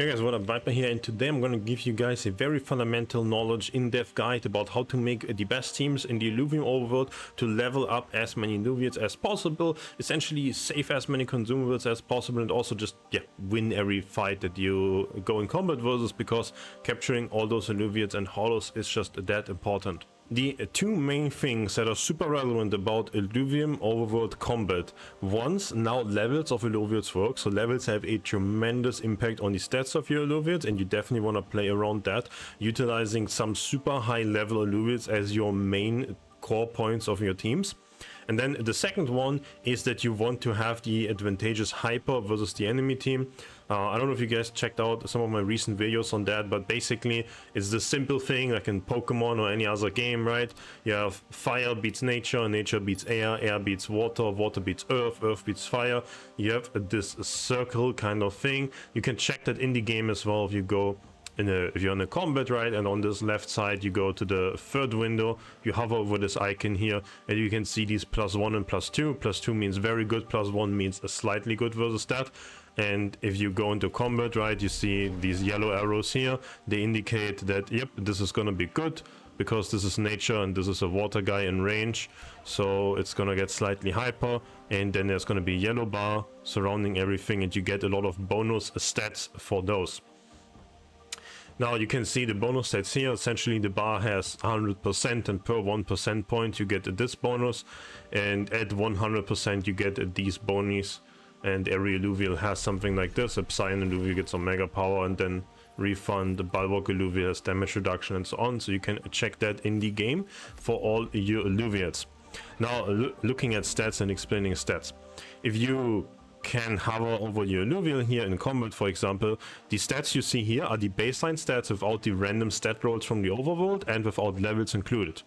Hey guys, what up, Viper here, and today I'm going to give you guys a very fundamental knowledge, in-depth guide about how to make the best teams in the Illuvium Overworld to level up as many Illuvials as possible, essentially save as many consumables as possible, and also just win every fight that you go in combat versus, because capturing all those Illuvials and hollows is just that important. The two main things that are super relevant about Illuvium Overworld combat. Once, now levels of Illuvials work, so levels have a tremendous impact on the stats of your Illuvials, and you definitely want to play around that, utilizing some super high level Illuvials as your main core points of your teams. And then the second one is that you want to have the advantageous hyper versus the enemy team. I don't know if you guys checked out some of my recent videos on that, but basically it's the simple thing like in Pokemon or any other game, right? You have fire beats nature, nature beats air, air beats water, water beats earth, earth beats fire. You have this circle kind of thing. You can check that in the game as well if you go if you're in a combat, right? And on this left side you go to the third window, you hover over this icon here, and you can see these +1 and +2. +2 means very good, +1 means a slightly good versus that. And if you go into combat, right, you see these yellow arrows here. They indicate that yep, this is gonna be good because this is nature and this is a water guy in range, so it's gonna get slightly hyper. And then there's gonna be a yellow bar surrounding everything, and you get a lot of bonus stats for those. Now you can see the bonus stats here. Essentially the bar has 100%, and per 1% point you get this bonus, and at 100% you get these bonies. And every Illuvial has something like this. A Psion Illuvial gets Omega Power, and then Refund. The Bulwark Illuvial has damage reduction and so on. So you can check that in the game for all your Illuvials. Now looking at stats and explaining stats. If you can hover over your Illuvial here in combat, for example, the stats you see here are the baseline stats without the random stat rolls from the overworld and without levels included.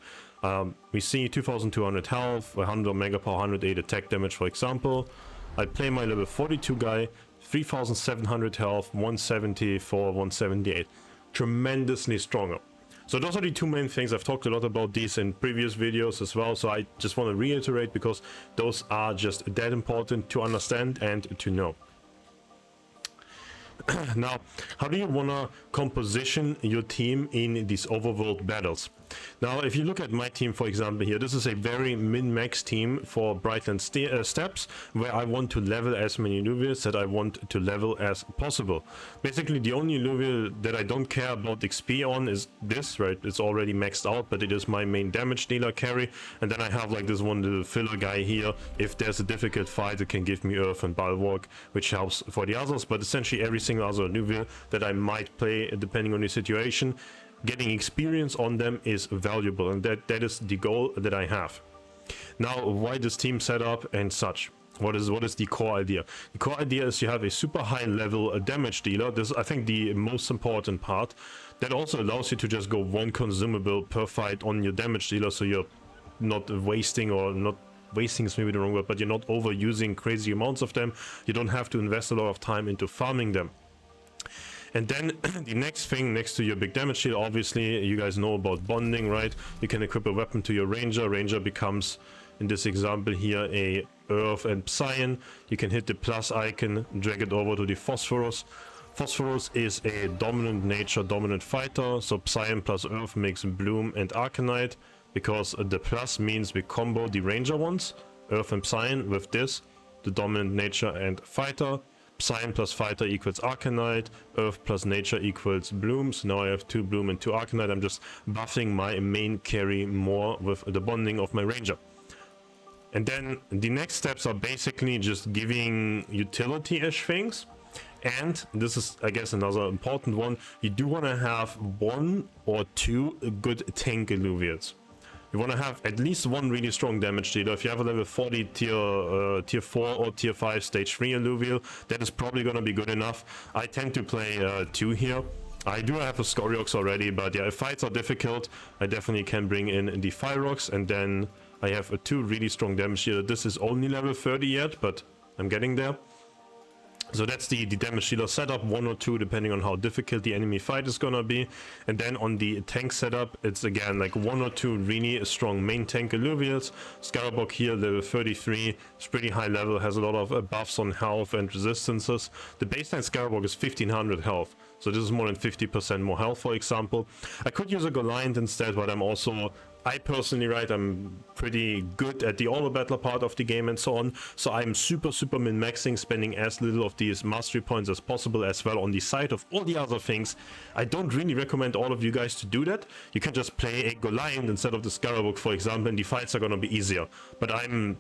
We see 2200 health, 100 Omega Power, 108 attack damage, for example. I play my level 42 guy, 3700 health, 174, 178. Tremendously stronger. So those are the two main things. I've talked a lot about these in previous videos as well, so I just want to reiterate because those are just that important to understand and to know. Now, how do you want to composition your team in these overworld battles? Now, if you look at my team, for example, here, this is a very min-max team for Brightland Steppes, where I want to level as many Illuvials that I want to level as possible. Basically, the only Illuvial that I don't care about XP on is this, right? It's already maxed out, but it is my main damage dealer carry. And then I have like this one little filler guy here. If there's a difficult fight, it can give me Earth and Bulwark, which helps for the others. But essentially, every single other Illuvial that I might play, depending on the situation, getting experience on them is valuable, and that is the goal that I have. Now, why this team setup and such? What is the core idea? The core idea is you have a super high level damage dealer. This is, I think, the most important part. That also allows you to just go one consumable per fight on your damage dealer, so you're not wasting, or not wasting is maybe the wrong word, but you're not overusing crazy amounts of them. You don't have to invest a lot of time into farming them. And then the next thing next to your big damage shield, obviously you guys know about bonding, right? You can equip a weapon to your ranger. Ranger becomes, in this example here, a earth and Psion. You can hit the plus icon, drag it over to the phosphorus. Phosphorus is a dominant nature, dominant fighter, so Psion plus earth makes bloom and arcanite, because the plus means we combo the ranger ones, earth and Psion, with this, the dominant nature and fighter. Psion plus fighter equals arcanite, earth plus nature equals bloom. So now I have 2 bloom and 2 arcanite. I'm just buffing my main carry more with the bonding of my ranger. And then the next steps are basically just giving utility-ish things. And this is, I guess, another important one. You do want to have 1 or 2 good tank Illuvials. You want to have at least one really strong damage dealer. If you have a level 40 tier 4 or tier 5 stage 3 Illuvial, that is probably going to be good enough. I tend to play 2 here. I do have a Scoriox already, but yeah, if fights are difficult, I definitely can bring in the Fyrox, and then I have a 2 really strong damage dealer. This is only level 30 yet, but I'm getting there. So that's the damage dealer setup, 1 or 2 depending on how difficult the enemy fight is gonna be. And then on the tank setup, it's again like 1 or 2 really strong main tank Illuvials. Scarabog here, level 33, it's pretty high level, has a lot of buffs on health and resistances. The baseline Scarabog is 1500 health, so this is more than 50% more health, for example. I could use a Goliath instead, but I personally, right, I'm pretty good at the auto battler part of the game and so on, so I'm super min-maxing, spending as little of these mastery points as possible as well on the side of all the other things. I don't really recommend all of you guys to do that. You can just play a Goliath instead of the Scarabog, for example, and the fights are gonna be easier. But I'm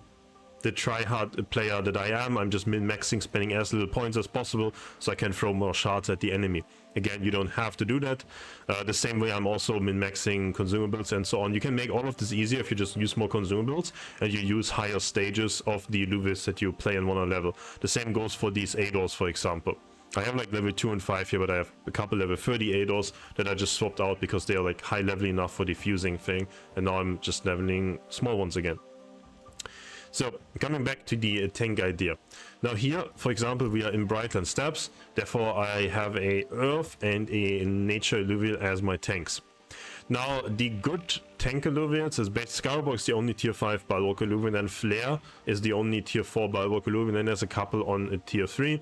the try-hard player that I am. I'm just min-maxing, spending as little points as possible so I can throw more shards at the enemy. Again, you don't have to do that. The same way I'm also min-maxing consumables and so on. You can make all of this easier if you just use more consumables and you use higher stages of the Illuvials that you play in one level. The same goes for these ADOs, for example. I have like level 2 and 5 here, but I have a couple level 30 ADOs that I just swapped out because they are like high level enough for the fusing thing, and now I'm just leveling small ones again. So, coming back to the tank idea. Now here, for example, we are in Brightland Steppes, therefore I have a Earth and a Nature Illuvial as my tanks. Now, the good tank Illuvials is Scarabog is the only tier 5 Bulwark Illuvial, and Flare is the only tier 4 Bulwark Illuvial, and then there's a couple on a tier 3.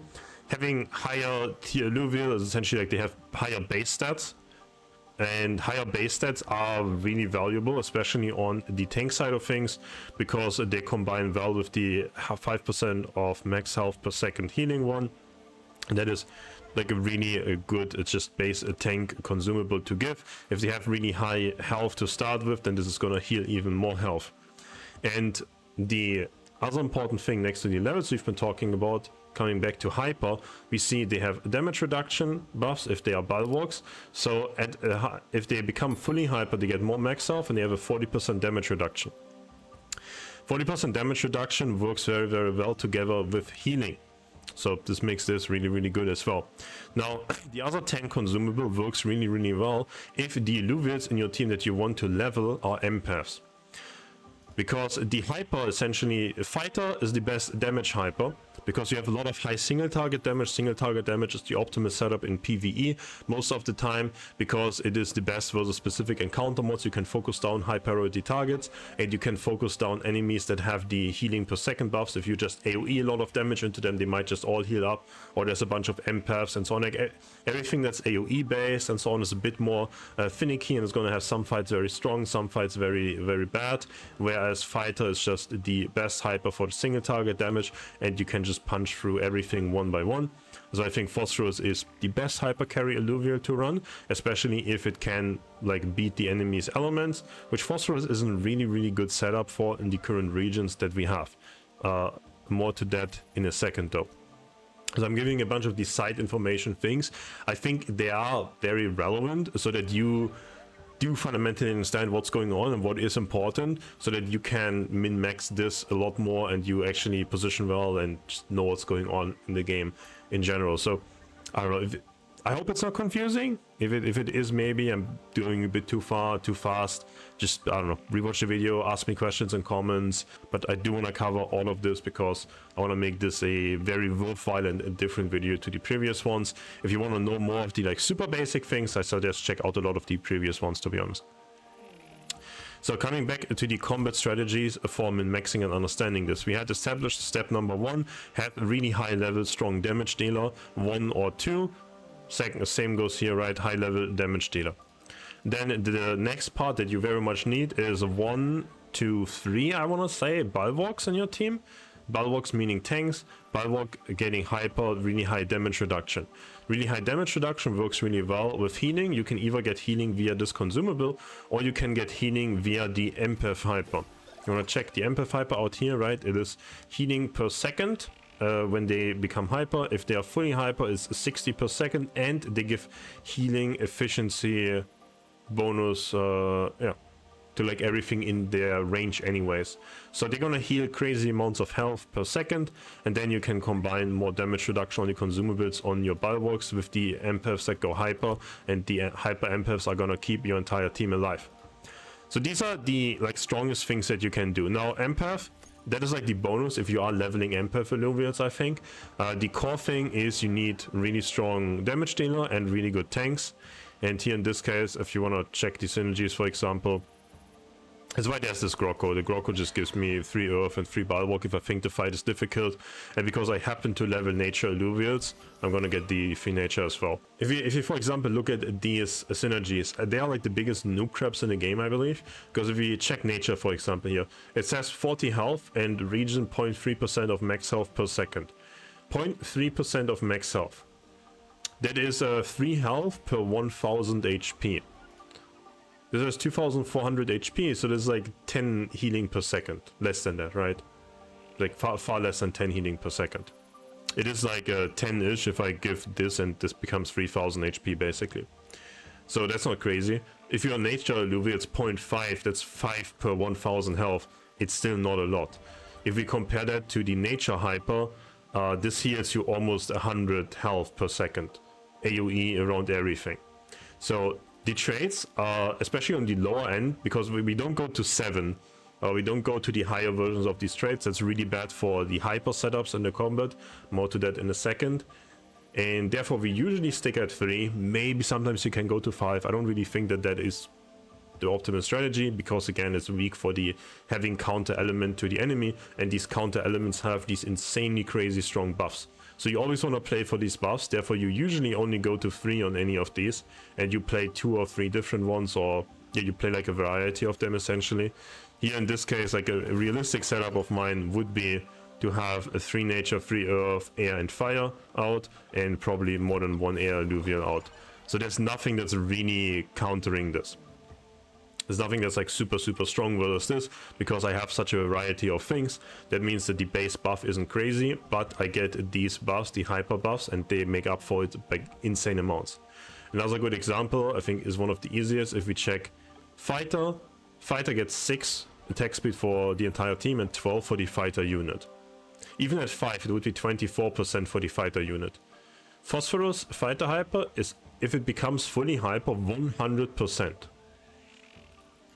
Having higher tier Illuvial is essentially like they have higher base stats. And higher base stats are really valuable, especially on the tank side of things, because they combine well with the 5% of max health per second healing one. And that is like a really good, it's just base a tank consumable to give. If they have really high health to start with, then this is gonna heal even more health. And the other important thing next to the levels we've been talking about, coming back to hyper, we see they have damage reduction buffs if they are bulwarks. So if they become fully hyper, they get more max health and they have a 40% damage reduction. 40% damage reduction works very well together with healing. So this makes this really good as well. Now, the other tank consumable works really well if the Illuvials in your team that you want to level are empaths. Because the hyper, essentially, fighter is the best damage hyper, because you have a lot of high single target damage. Single target damage is the optimal setup in PvE most of the time, because it is the best versus specific encounter modes. You can focus down high priority targets, and you can focus down enemies that have the healing per second buffs. If you just AoE a lot of damage into them, they might just all heal up, or there's a bunch of empaths and so on. Like, everything that's AoE based and so on is a bit more finicky, and it's going to have some fights very strong, some fights very bad, whereas fighter is just the best hyper for the single target damage, and you can just punch through everything one by one. So I think Phosphorus is the best hyper carry Illuvial to run, especially if it can like beat the enemy's elements, which Phosphorus is a really good setup for in the current regions that we have. More to that in a second though. So I'm giving a bunch of these side information things. I think they are very relevant so that you do fundamentally understand what's going on and what is important, so that you can min-max this a lot more and you actually position well and just know what's going on in the game in general. So I don't know, I hope it's not confusing. If it is, maybe I'm doing a bit too fast, just, I don't know, rewatch the video, ask me questions and comments. But I do want to cover all of this because I want to make this a very worthwhile and a different video to the previous ones. If you want to know more of the like super basic things, I suggest check out a lot of the previous ones, to be honest. So coming back to the combat strategies for min-maxing and understanding this, we had established step number 1, have a really high level strong damage dealer, 1 or 2. Second, same goes here, right? High level damage dealer. Then the next part that you very much need is 1, 2, 3, I want to say, bulwarks in your team. Bulwarks meaning tanks. Bulwark getting hyper, really high damage reduction. Really high damage reduction works really well with healing. You can either get healing via this consumable, or you can get healing via the empath hyper. You want to check the empath hyper out here, right? It is healing per second. When they become hyper. If they are fully hyper, it's 60 per second, and they give healing efficiency bonus to like everything in their range anyways. So they're gonna heal crazy amounts of health per second, and then you can combine more damage reduction on the consumables on your bulwarks with the empaths that go hyper, and the hyper empaths are gonna keep your entire team alive. So these are the like strongest things that you can do. Now empath That is like the bonus if you are leveling Empath Illuvials, I think. The core thing is you need really strong damage dealer and really good tanks. And here in this case, if you want to check the synergies, for example, that's why there's this Grocko. The Grocko just gives me 3 Earth and 3 Bulwark if I think the fight is difficult. And because I happen to level Nature Illuvials, I'm gonna get the 3 Nature as well. If you for example, look at these synergies, they are like the biggest noob traps in the game, I believe. Because if you check Nature, for example, here, it says 40 health and region 0.3% of max health per second. 0.3% of max health. That is 3 health per 1000 HP. This is 2400 HP, so there's like 10 healing per second. Less than that, right? Like far less than 10 healing per second. It is like 10-ish if I give this and this becomes 3000 HP basically. So that's not crazy. If you're Nature Illuvial, it's 0.5, that's 5 per 1000 health. It's still not a lot. If we compare that to the Nature Hyper, this heals you almost 100 health per second. AoE around everything. So the traits are, especially on the lower end, because we don't go to 7, we don't go to the higher versions of these traits. That's really bad for the hyper setups in the combat. More to that in a second. And therefore we usually stick at 3. Maybe sometimes you can go to 5. I don't really think that that is the optimal strategy, because again it's weak for the having counter element to the enemy, and these counter elements have these insanely crazy strong buffs. So you always want to play for these buffs, therefore you usually only go to 3 on any of these, and you play 2 or 3 different ones, or yeah, you play like a variety of them essentially. Here in this case, like a realistic setup of mine would be to have a 3 nature, 3 earth, air and fire out, and probably more than 1 air alluvial out. So there's nothing that's really countering this. There's nothing that's like super strong versus this, because I have such a variety of things. That means that the base buff isn't crazy, but I get these buffs, the hyper buffs, and they make up for it by insane amounts. Another good example, I think, is one of the easiest. If we check Fighter, Fighter gets 6 attack speed for the entire team and 12 for the Fighter unit. Even at 5, it would be 24% for the Fighter unit. Phosphorus Fighter Hyper is, if it becomes fully hyper, 100%.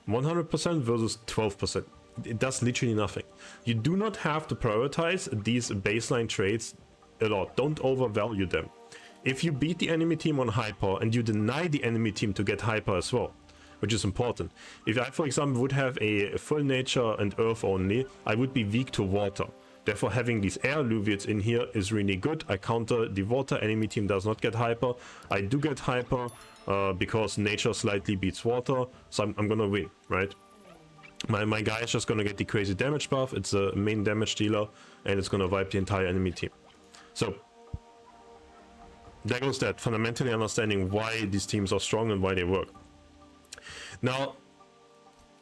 100% versus 12%. It does literally nothing. You do not have to prioritize these baseline traits a lot. Don't overvalue them. If you beat the enemy team on hyper and you deny the enemy team to get hyper as well, which is important. If I, for example, would have a full nature and earth only, I would be weak to water. Therefore, having these air alluvials in here is really good. I counter the water, enemy team does not get hyper. I do get hyper because nature slightly beats water, so I'm gonna win, right? My guy is just gonna get the crazy damage buff. It's a main damage dealer, and it's gonna wipe the entire enemy team. So there goes that, fundamentally understanding why these teams are strong and why they work. Now,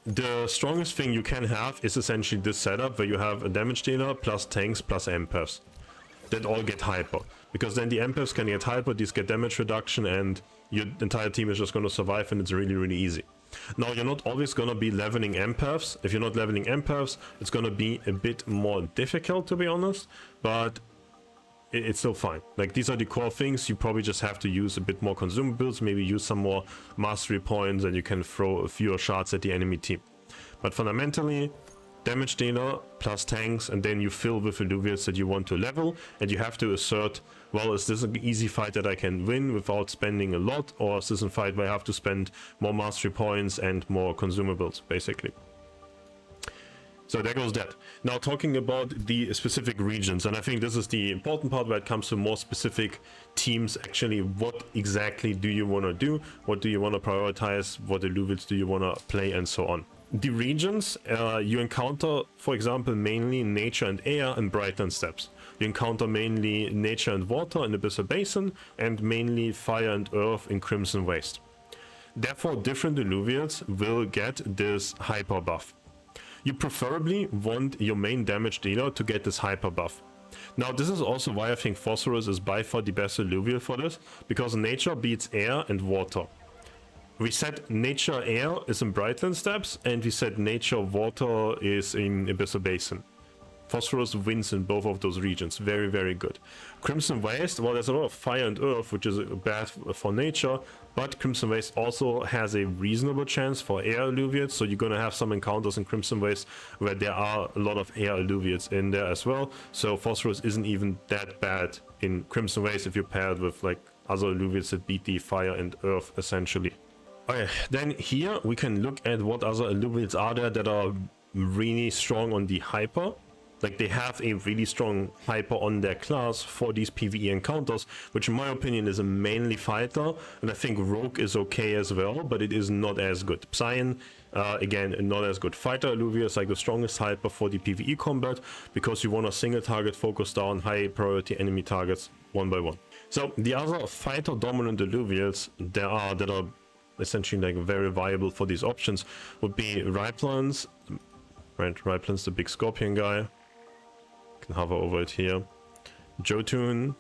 the strongest thing you can have is essentially this setup where you have a damage dealer plus tanks plus empaths that all get hyper, because then the empaths can get hyper, these get damage reduction, and your entire team is just going to survive, and it's really easy. Now, you're not always going to be leveling empaths. If you're not leveling empaths, it's going to be a bit more difficult, to be honest, but it's still fine. Like, these are the core things. You probably just have to use a bit more consumables, maybe use some more mastery points, and you can throw fewer shards at the enemy team. But fundamentally, damage dealer plus tanks, and then you fill with Illuvials that you want to level, and you have to assert, well, is this an easy fight that I can win without spending a lot, or is this a fight where I have to spend more mastery points and more consumables, basically. So there goes that. Now, talking about the specific regions, and I think this is the important part where it comes to more specific teams. Actually, what exactly do you want to do? What do you want to prioritize? What Illuvials do you want to play, and so on? The regions you encounter, for example, mainly nature and air and Brightland Steppes. You encounter mainly nature and water in Abyssal Basin, and mainly fire and earth in Crimson Waste. Therefore, different Illuvials will get this hyper buff. You preferably want your main damage dealer to get this hyper buff. Now, this is also why I think Phosphorus is by far the best Illuvial for this, because nature beats air and water. We said nature air is in Brightland Steppes, and we said nature water is in Abyssal Basin. Phosphorus wins in both of those regions. Very, very good. Crimson Waste, well, there's a lot of fire and earth, which is bad for nature, but Crimson Waste also has a reasonable chance for air Illuvials, so you're gonna have some encounters in Crimson Waste where there are a lot of air Illuvials in there as well, so Phosphorus isn't even that bad in Crimson Waste if you pair it with like other Illuvials that beat the fire and earth essentially. Okay, then here we can look at what other Illuvials are there that are really strong on the hyper. Like they have a really strong hyper on their class for these PvE encounters, which in my opinion is a mainly fighter, and I think Rogue is okay as well, but it is not as good. Psion, again, not as good. Fighter Illuvia is like the strongest hyper for the PvE combat, because you want a single target focus down high priority enemy targets one by one. So the other fighter dominant Illuvials there are that are essentially like very viable for these options would be Ryplans, right? Ryplans, the big scorpion guy. Can hover over it here. Jotun,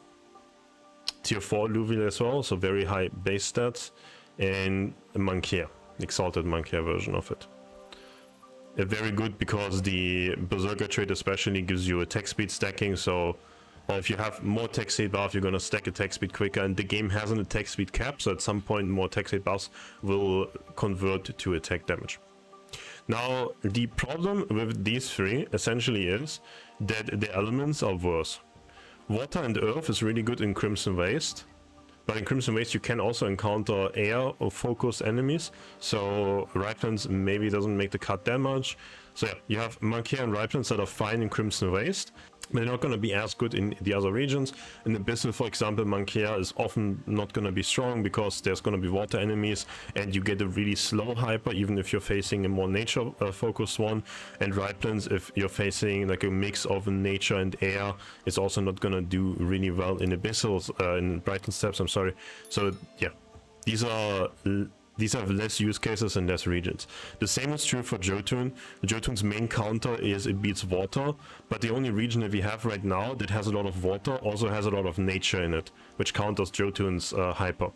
tier 4 Illuvial as well, so very high base stats, and a Mankier, exalted Mankier version of it. Very good because the Berserker trait especially gives you attack speed stacking, so if you have more attack speed buff, you're gonna stack attack speed quicker, and the game has an attack speed cap, so at some point more attack speed buffs will convert to attack damage. Now, the problem with these three essentially is that the elements are worse. Water and earth is really good in Crimson Waste, but in Crimson Waste you can also encounter air or focused enemies, so Ryplans maybe doesn't make the cut that much. So yeah, you have Mankier and Ryplans that are fine in Crimson Waste, but they're not going to be as good in the other regions. In Abyssal, for example, Mankier is often not going to be strong because there's going to be water enemies and you get a really slow hyper even if you're facing a more nature focused one. And Ryplans, if you're facing like a mix of nature and air, it's also not going to do really well in Abyssals, in Brighton Steps, I'm sorry. So yeah, these have less use cases and less regions. The same is true for Jotun. Jotun's main counter is it beats water, but the only region that we have right now that has a lot of water also has a lot of nature in it, which counters Jotun's hyper.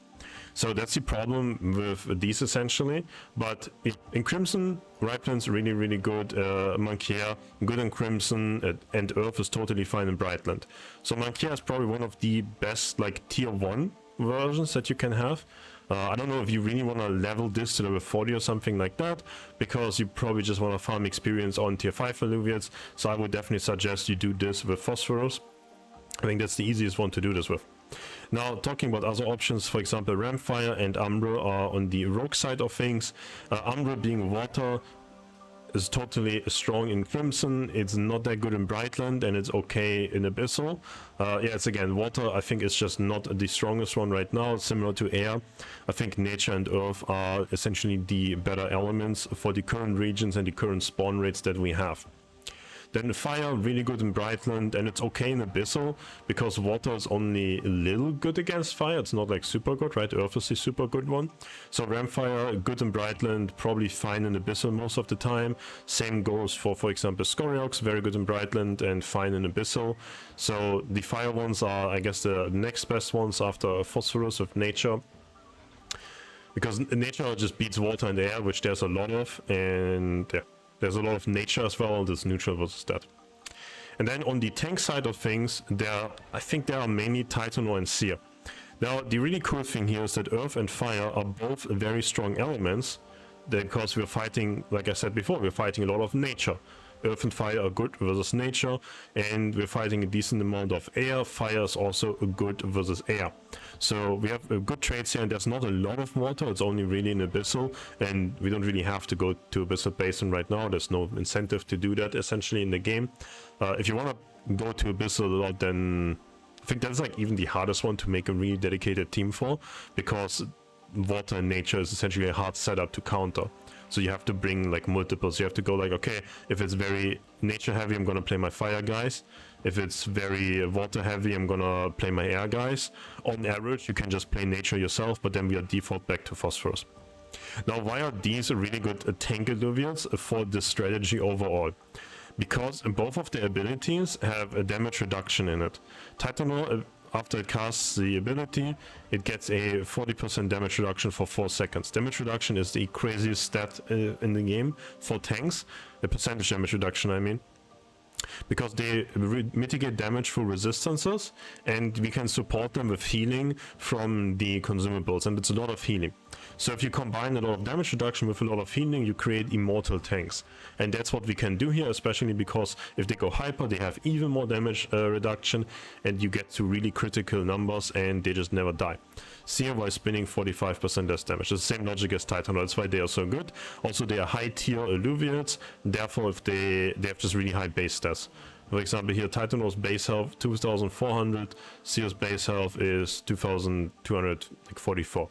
So that's the problem with these essentially, but in Crimson, Ryplan's really, really good, Mankier, good in Crimson, and Earth is totally fine in Brightland. So Mankier is probably one of the best like tier 1 versions that you can have. I don't know if you really want to level this to level 40 or something like that, because you probably just want to farm experience on tier 5 Illuvials, so I would definitely suggest you do this with Phosphorus. I think that's the easiest one to do this with. Now, talking about other options, for example, Ramfire and Umbra are on the rogue side of things. Umbra being water is totally strong in Crimson, it's not that good in Brightland, and it's okay in Abyssal. Yeah, it's again, water I think is just not the strongest one right now, similar to air. I think nature and earth are essentially the better elements for the current regions and the current spawn rates that we have. Then fire, really good in Brightland, and it's okay in Abyssal, because water is only a little good against fire, it's not like super good, right? Earth is the super good one. So Ramfire, good in Brightland, probably fine in Abyssal most of the time. Same goes for example, Scoriox, very good in Brightland and fine in Abyssal. So the fire ones are, I guess, the next best ones after Phosphorus with nature. Because nature just beats water and air, which there's a lot of, and yeah. There's a lot of nature as well, this neutral versus that. And then on the tank side of things, I think there are mainly Titanor and Seer. Now, the really cool thing here is that Earth and Fire are both very strong elements, because we're fighting, like I said before, we're fighting a lot of nature. Earth and fire are good versus nature, and we're fighting a decent amount of air. Fire is also good versus air. So we have a good trades here, and there's not a lot of water, it's only really in Abyssal, and we don't really have to go to Abyssal Basin right now. There's no incentive to do that essentially in the game. If you want to go to Abyssal a lot, then I think that's like even the hardest one to make a really dedicated team for, because water and nature is essentially a hard setup to counter. So you have to bring like multiples. You have to go like, okay, if it's very nature heavy, I'm gonna play my fire guys. If it's very water heavy, I'm gonna play my air guys. On average, you can just play nature yourself, but then we are default back to Phosphorus. Now, why are these really good tank Illuvials for this strategy overall? Because both of the abilities have a damage reduction in it. Titanor, after it casts the ability, it gets a 40% damage reduction for 4 seconds. Damage reduction is the craziest stat in the game for tanks. The percentage damage reduction, I mean. because they mitigate damage through resistances, and we can support them with healing from the consumables, and it's a lot of healing. So if you combine a lot of damage reduction with a lot of healing, you create immortal tanks, and that's what we can do here, especially because if they go hyper, they have even more damage reduction, and you get to really critical numbers, and they just never die. See while spinning 45% less damage. It's the same logic as Titan, that's why they are so good. Also, they are high tier Illuvials, therefore if they have just really high base stats. For example, here Titanos base health 2400, Seer's base health is 2244.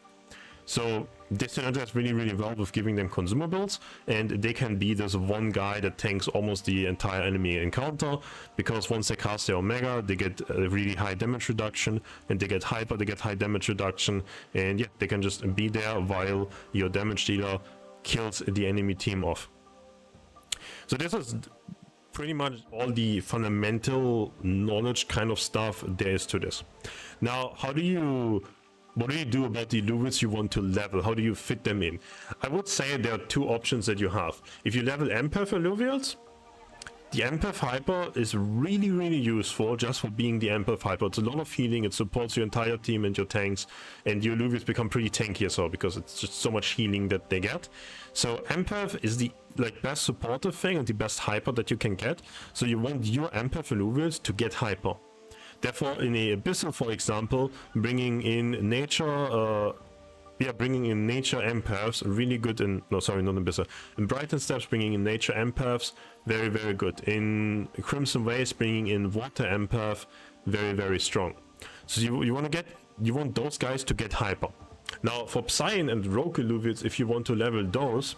So they synergize really well with giving them consumables, and they can be this one guy that tanks almost the entire enemy encounter, because once they cast their Omega, they get a really high damage reduction, and they get hyper, they get high damage reduction, and yeah, they can just be there while your damage dealer kills the enemy team off. So this is pretty much all the fundamental knowledge kind of stuff there is to this. Now, what do you do about the Illuvials you want to level? How do you fit them in? I would say there are two options that you have. If you level Empath Illuvials, the Empath Hyper is really useful just for being the Empath Hyper. It's a lot of healing, it supports your entire team and your tanks, and your Illuvials become pretty tanky as well because it's just so much healing that they get. So Empath is the best supportive thing and the best hyper that you can get. So you want your Empath Illuvials to get hyper. Therefore, in a Abyssal, for example, bringing in nature empaths, really good in, no, sorry, not Abyssal. In Brighton Steps, bringing in nature empaths, very good. In Crimson Waves, bringing in water empath, very strong. So you want those guys to get hyper. Now, for Psion and Rogue Illuvials, if you want to level those,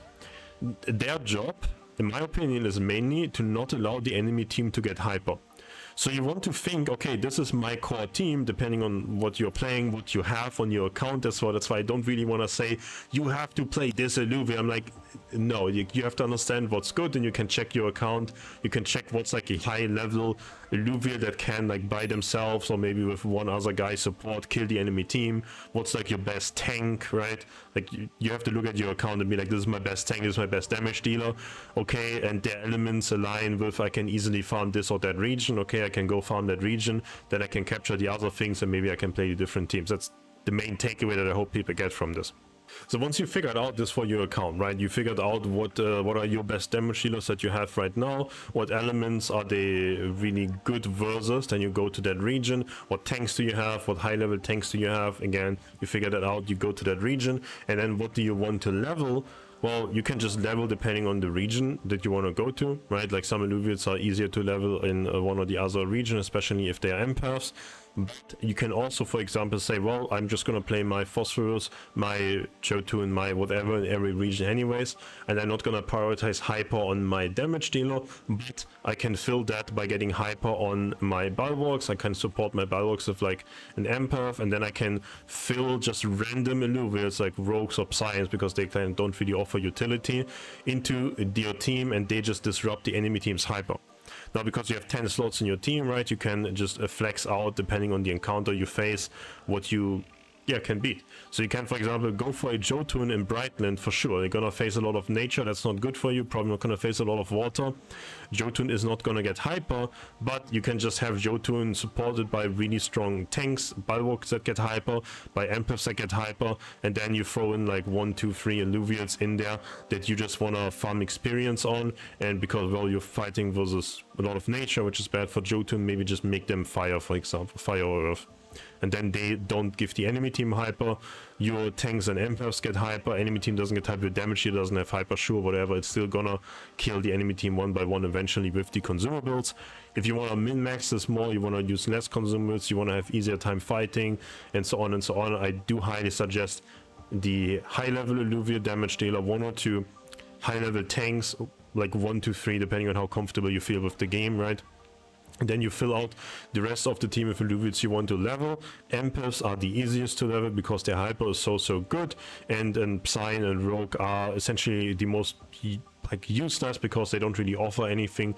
their job, in my opinion, is mainly to not allow the enemy team to get hyper. So you want to think, okay, this is my core team, depending on what you're playing, what you have on your account as well. That's why I don't really want to say, you have to play this Illuvial. I'm like, no, you have to understand what's good, and you can check your account. You can check what's like a high level Illuvial that can like by themselves or maybe with one other guy support, kill the enemy team. What's like your best tank, right? Like you have to look at your account and be like, this is my best tank, this is my best damage dealer. Okay, and their elements align with, I can easily farm this or that region. Okay, I can go farm that region, then I can capture the other things, and maybe I can play the different teams. That's the main takeaway that I hope people get from this. So once you figured out this for your account, right, you figured out what are your best damage dealers that you have right now, what elements are they really good versus, then you go to that region. What tanks do you have, what high level tanks do you have? Again, you figure that out, you go to that region, and then what do you want to level? Well, you can just level depending on the region that you want to go to, right? Like some Illuvials are easier to level in one or the other region, especially if they are empaths. But you can also, for example, say, well, I'm just going to play my Phosphorus, my Jotun, my whatever in every region anyways, and I'm not going to prioritize hyper on my damage dealer, but I can fill that by getting hyper on my Bulwarks. I can support my Bulwarks with like an empath, and then I can fill just random Illuvials like Rogues or Psions, because they kind of don't really offer utility, into your team, and they just disrupt the enemy team's hyper. Now, because you have 10 slots in your team, right, you can just flex out depending on the encounter you face, what you can beat. So you can, for example, go for a Jotun in Brightland for sure. You're gonna face a lot of nature, that's not good for you. Probably not gonna face a lot of water. Jotun is not gonna get hyper, but you can just have Jotun supported by really strong tanks, Bulwarks that get hyper, by empaths that get hyper, and then you throw in like 1, 2, 3 Illuvials in there that you just wanna farm experience on, and because, well, you're fighting versus a lot of nature, which is bad for Jotun, maybe just make them fire, for example, fire or earth. And then they don't give the enemy team hyper, your tanks and empaths get hyper, enemy team doesn't get hyper, damage dealer doesn't have hyper, sure, whatever, it's still gonna kill the enemy team one by one eventually with the consumables. If you want to min-max this more, you want to use less consumables, you want to have easier time fighting, and so on, I do highly suggest the high level Illuvial damage dealer, 1 or 2 high level tanks, like 1 to 3 depending on how comfortable you feel with the game, right? And then you fill out the rest of the team with Illuvials you want to level. Empaths are the easiest to level because their hyper is so good, and Psion and Rogue are essentially the most like useless because they don't really offer anything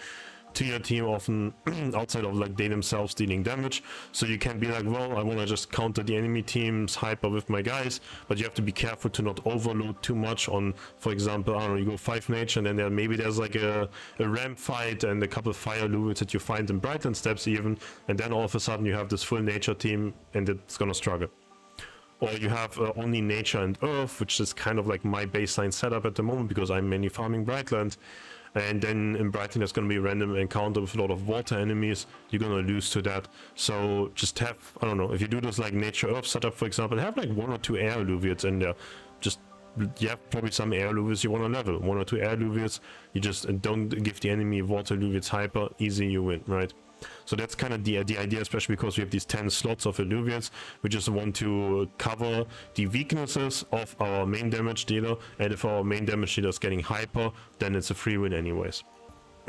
to your team often outside of like they themselves dealing damage. So you can be like, well, I want to just counter the enemy team's hyper with my guys, but you have to be careful to not overload too much on, for example, I don't know, you go 5 nature and then maybe there's like a ramp fight and a couple of fire Illuvials that you find in Brightland steps even, and then all of a sudden you have this full nature team and it's gonna struggle. Or you have only nature and earth, which is kind of like my baseline setup at the moment because I'm mainly farming Brightland. And then in Brightland there's going to be a random encounter with a lot of water enemies. You're going to lose to that. So just have, I don't know, if you do this like nature earth setup, for example, have like 1 or 2 air Illuvials in there. Just, you have probably some air Illuvials you want to level. 1 or 2 air Illuvials. You just don't give the enemy water Illuvials hyper. Easy, you win, right? So that's kind of the idea, especially because we have these 10 slots of Illuvials. We just want to cover the weaknesses of our main damage dealer, and if our main damage dealer is getting hyper, then it's a free win anyways.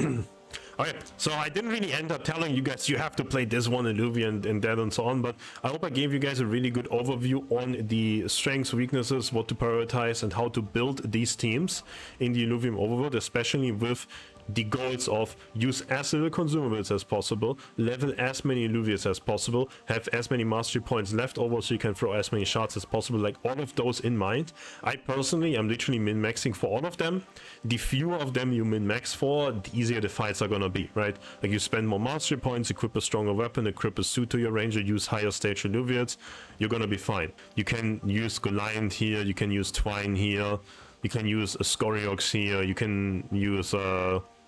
Okay, so I didn't really end up telling you guys you have to play this one Illuvian and that and so on, but I hope I gave you guys a really good overview on the strengths, weaknesses, what to prioritize, and how to build these teams in the Illuvium Overworld, especially with the goals of use as little consumables as possible, level as many Illuvials as possible, have as many mastery points left over so you can throw as many shots as possible, like all of those in mind. I personally am literally min-maxing for all of them. The fewer of them you min-max for, the easier the fights are gonna be, right? Like you spend more mastery points, equip a stronger weapon, equip a suit to your ranger, use higher stage Illuvials, you're gonna be fine. You can use Goliath here, you can use Twine here, you can use a Scoriox here, you can use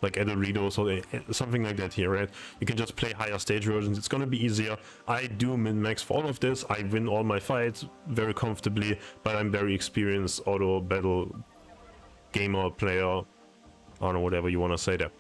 like Edoritos or something like that here, right? You can just play higher stage versions. It's gonna be easier. I do min-max for all of this. I win all my fights very comfortably, but I'm very experienced auto battle gamer player. I don't know, whatever you want to say there.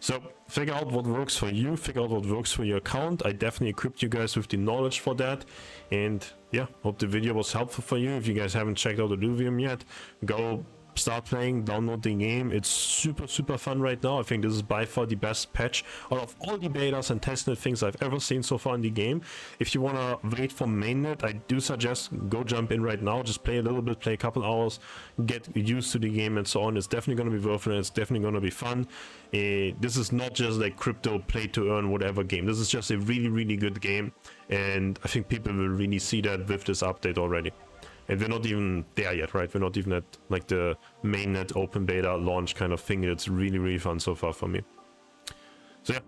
So figure out what works for you, figure out what works for your account. I definitely equipped you guys with the knowledge for that. And yeah, hope the video was helpful for you. If you guys haven't checked out Illuvium yet, go start playing, download the game. It's super fun right now. I think this is by far the best patch out of all the betas and testnet things I've ever seen so far in the game. If you want to wait for mainnet, I do suggest go jump in right now, just play a little bit, play a couple hours, get used to the game and so on. It's definitely going to be worth it. It's definitely going to be fun. This is not just like crypto play to earn whatever game. This is just a really good game, and I think people will really see that with this update already. And we're not even there yet, right? We're not even at like the mainnet open beta launch kind of thing. It's really fun so far for me. So yeah,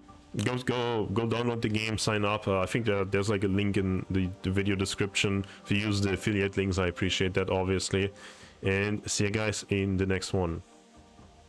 go download the game, sign up. I think there's like a link in the video description. If you use the affiliate links, I appreciate that, obviously. And see you guys in the next one.